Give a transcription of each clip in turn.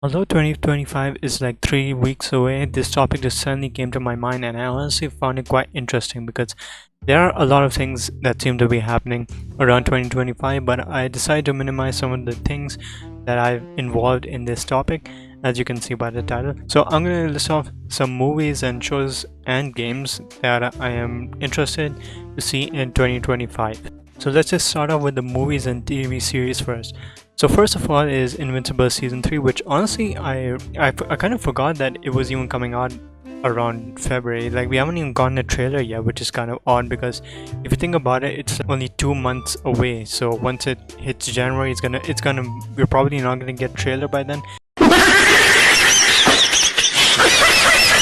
Although 2025 is like 3 weeks away, this topic just suddenly came to my mind, and I honestly found it quite interesting because there are a lot of things that seem to be happening around 2025, but I decided to minimize some of the things that I've involved in this topic, as you can see by the title. So I'm going to list off some movies and shows and games that I am interested to see in 2025. So let's just start off with the movies and TV series first. So first of all is Invincible season 3, which honestly I kind of forgot that it was even coming out around February. Like we haven't even gotten a trailer yet, which is kind of odd because if you think about it, it's only 2 months away. So once it hits January, we're probably not gonna get trailer by then.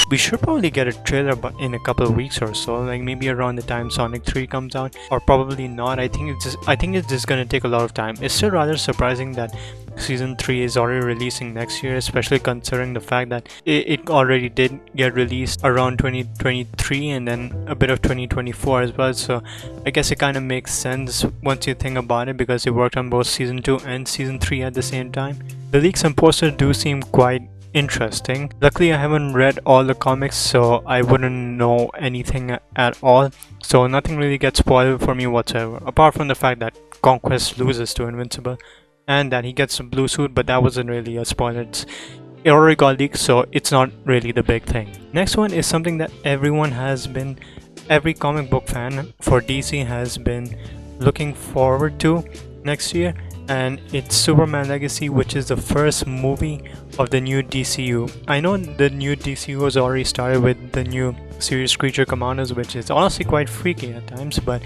We should probably get a trailer in a couple of weeks or so, like maybe around the time Sonic 3 comes out, or probably not. I think it's just gonna take a lot of time. It's still rather surprising that season 3 is already releasing next year, especially considering the fact that it already did get released around 2023 and then a bit of 2024 as well. So I guess it kind of makes sense once you think about it, because it worked on both season 2 and season 3 at the same time. The leaks and posters do seem quite interesting. Luckily, I haven't read all the comics, so I wouldn't know anything at all. So nothing really gets spoiled for me whatsoever, apart from the fact that Conquest loses to Invincible and that he gets a blue suit, but that wasn't really a spoiler. It already got leaked, so it's not really the big thing. Next one is something that every comic book fan for DC has been looking forward to next year, and it's Superman Legacy, which is the first movie of the new DCU. I know the new DCU has already started with the new series Creature Commandos, which is honestly quite freaky at times, but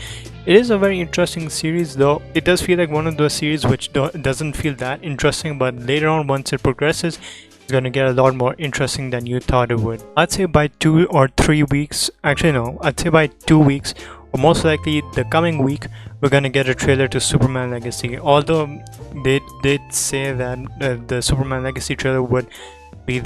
it is a very interesting series, though it does feel like one of those series which doesn't feel that interesting, but later on once it progresses, it's gonna get a lot more interesting than you thought it would. I'd say by 2 or 3 weeks, actually no, I'd say by 2 weeks, or most likely the coming week, we're gonna get a trailer to Superman Legacy. Although they did say that the Superman Legacy trailer would be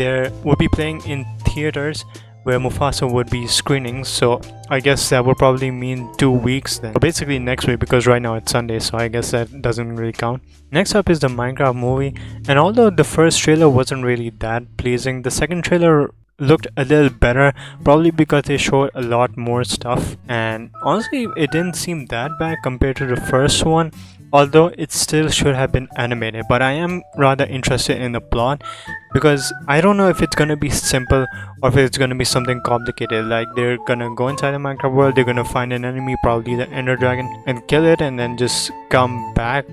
playing in theaters where Mufasa would be screening, so I guess that would probably mean 2 weeks then. Or basically next week, because right now it's Sunday, so I guess that doesn't really count. Next up is the Minecraft movie, and although the first trailer wasn't really that pleasing, the second trailer looked a little better, probably because they showed a lot more stuff, and honestly it didn't seem that bad compared to the first one, although it still should have been animated. But I am rather interested in the plot, because I don't know if it's gonna be simple or if it's gonna be something complicated. Like they're gonna go inside the Minecraft world, they're gonna find an enemy, probably the Ender Dragon, and kill it, and then just come back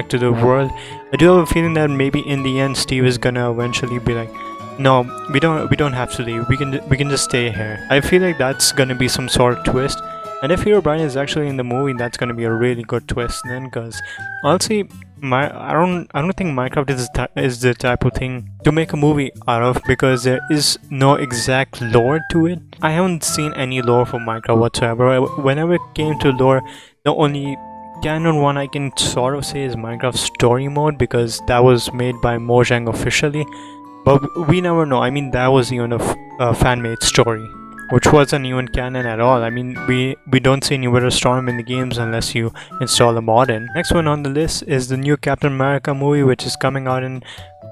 to the world. I do have a feeling that maybe in the end Steve is gonna eventually be like, no, we don't have to leave, we can just stay here. I feel like that's gonna be some sort of twist, and if Herobrine is actually in the movie, that's gonna be a really good twist then, because honestly I don't think Minecraft is the type of thing to make a movie out of, because there is no exact lore to it. I haven't seen any lore for Minecraft whatsoever. Whenever it came to lore, the only canon one I can sort of say is Minecraft Story Mode, because that was made by Mojang officially. But we never know. I mean, that was even a fan-made story, which wasn't even canon at all. I mean, we don't see any Winter Storm in the games unless you install a mod in. Next one on the list is the new Captain America movie, which is coming out in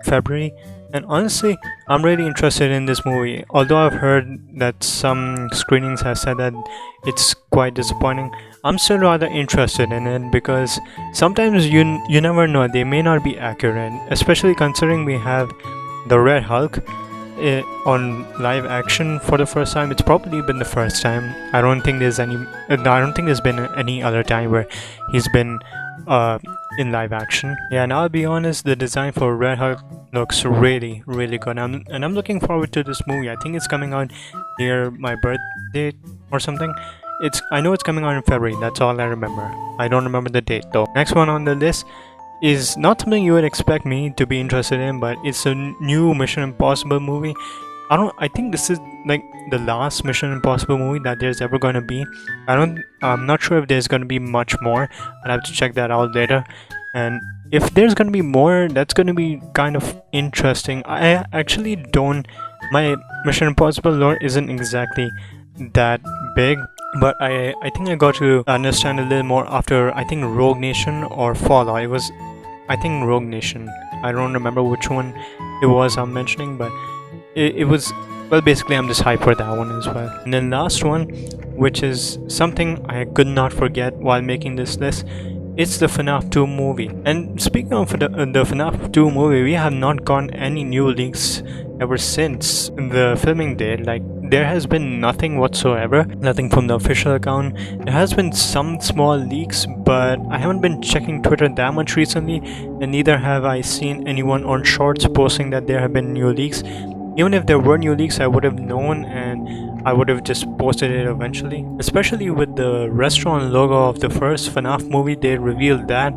February. And honestly, I'm really interested in this movie. Although I've heard that some screenings have said that it's quite disappointing, I'm still rather interested in it, because sometimes you never know, they may not be accurate, especially considering we have the Red Hulk on live action for the first time. It's probably been the first time. I don't think there's been any other time where he's been in live action. Yeah, and I'll be honest, the design for Red Hulk looks really good. And I'm looking forward to this movie. I think it's coming out near my birthday or something. I know it's coming out in February. That's all I remember. I don't remember the date though. Next one on the list is not something you would expect me to be interested in, but it's a new Mission Impossible movie. I think this is like the last Mission Impossible movie that there's ever gonna be. I'm not sure if there's gonna be much more. I'll have to check that out later. And if there's gonna be more, that's gonna be kind of interesting. I actually don't, my Mission Impossible lore isn't exactly that big, but I think I got to understand a little more after, I think, Rogue Nation or Fallout. It was, I think, Rogue Nation. I don't remember which one it was I'm mentioning, but it was, well, basically I'm just hyped for that one as well. And then last one, which is something I could not forget while making this list, it's the FNAF 2 movie. And speaking of the FNAF 2 movie, we have not gotten any new leaks ever since the filming date. Like, there has been nothing whatsoever, nothing from the official account. There has been some small leaks, but I haven't been checking Twitter that much recently, and neither have I seen anyone on Shorts posting that there have been new leaks. Even if there were new leaks, I would have known, and I would have just posted it eventually. Especially with the restaurant logo of the first FNAF movie, they revealed that,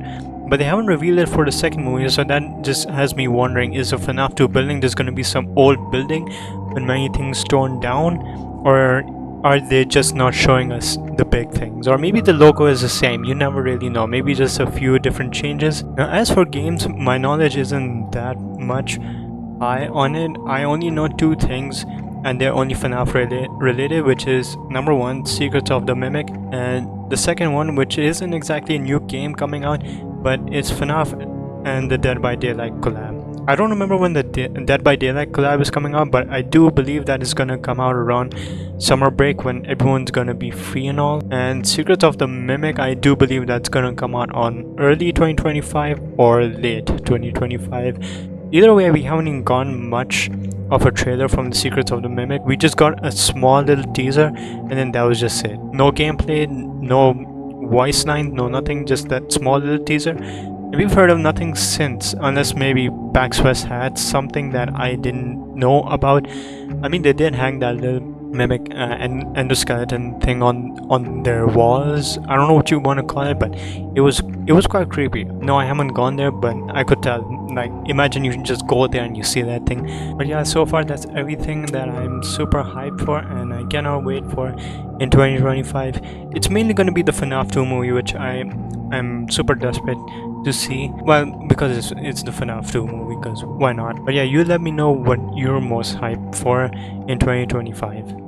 but they haven't revealed it for the second movie, so that just has me wondering, is the FNAF 2 building just going to be some old building with many things torn down, or are they just not showing us the big things? Or maybe the logo is the same, you never really know, maybe just a few different changes. Now, as for games, my knowledge isn't that much high on it. I only know two things, and they're only FNAF related, which is number one, Secrets of the Mimic, and the second one, which isn't exactly a new game coming out, but it's FNAF and the Dead by Daylight collab. I don't remember when the Dead by Daylight collab is coming out, but I do believe that is gonna come out around summer break when everyone's gonna be free and all. And Secrets of the Mimic, I do believe that's gonna come out on early 2025 or late 2025. Either way, we haven't even gotten much of a trailer from the Secrets of the Mimic. We just got a small little teaser, and then that was just it. No gameplay, no voice line, no nothing, just that small little teaser. And we've heard of nothing since, unless maybe PAX West had something that I didn't know about. I mean, they did hang that little Mimic endoskeleton thing on their walls. I don't know what you want to call it, but it was quite creepy. No, I haven't gone there, but I could tell. Like, imagine you just go there and you see that thing. But yeah, so far that's everything that I'm super hyped for, and I cannot wait for in 2025. It's mainly going to be the FNAF 2 movie, which I am super desperate to see. Well, because it's the FNAF 2 movie, because why not? But yeah, you let me know what you're most hyped for in 2025.